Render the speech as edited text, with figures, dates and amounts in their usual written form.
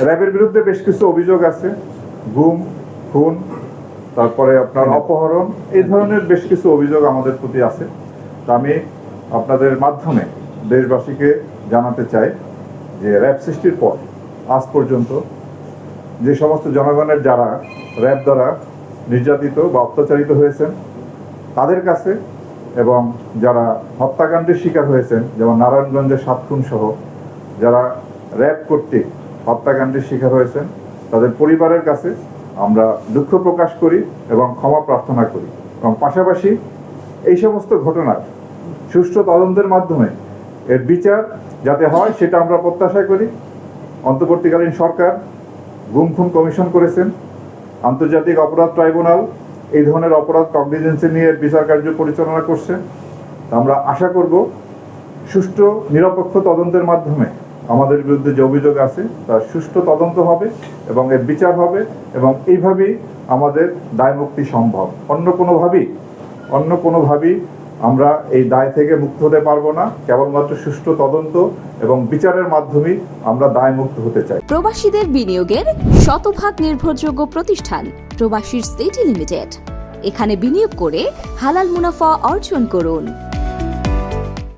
র্যাবের বিরুদ্ধে বেশ কিছু অভিযোগ আছে, গুম, খুন, তারপরে আপনার অপহরণ, এই ধরনের বেশ কিছু অভিযোগ আমাদের প্রতি আছে। তা আমি আপনাদের মাধ্যমে দেশবাসীকে জানাতে চাই যে র্যাব সৃষ্টির পর আজ পর্যন্ত যে সমস্ত জনগণের যারা র্যাব দ্বারা নির্যাতিত বা অত্যাচারিত হয়েছেন তাদের কাছে, এবং যারা হত্যাকাণ্ডের শিকার হয়েছেন, যেমন নারায়ণগঞ্জের 7 খুন সহ যারা র্যাব কর্তৃক হত্যাকাণ্ডের শিকার হয়েছেন তাদের পরিবারের কাছে আমরা দুঃখ প্রকাশ করি এবং ক্ষমা প্রার্থনা করি। এবং পাশাপাশি এই সমস্ত ঘটনার সুষ্ঠু তদন্তের মাধ্যমে এর বিচার যাতে হয় সেটা আমরা প্রত্যাশা করি। অন্তর্বর্তীকালীন সরকার গুম খুন কমিশন করেছেন, আন্তর্জাতিক অপরাধ ট্রাইব্যুনাল এই ধরনের অপরাধ কগনিজেন্সে নিয়ে বিচার কার্য পরিচালনা করছে। আমরা আশা করব সুষ্ঠু নিরপেক্ষ তদন্তের মাধ্যমে আমাদের বিরুদ্ধে যে অভিযোগ আছে তার সুষ্ঠু তদন্ত হবে এবং এর বিচার হবে, এবং এইভাবেই আমাদের দায় মুক্তি সম্ভব। অন্য কোনোভাবেই আমরা এই দায় থেকে মুক্ত হতে পারবো না। কেবলমাত্র সুষ্ঠু তদন্ত এবং বিচারের মাধ্যমেই আমরা দায় মুক্ত হতে চাই। প্রবাসীদের বিনিয়োগের শতভাগ নির্ভরযোগ্য প্রতিষ্ঠান প্রবাসী সিটি লিমিটেড। এখানে বিনিয়োগ করে হালাল মুনাফা অর্জন করুন।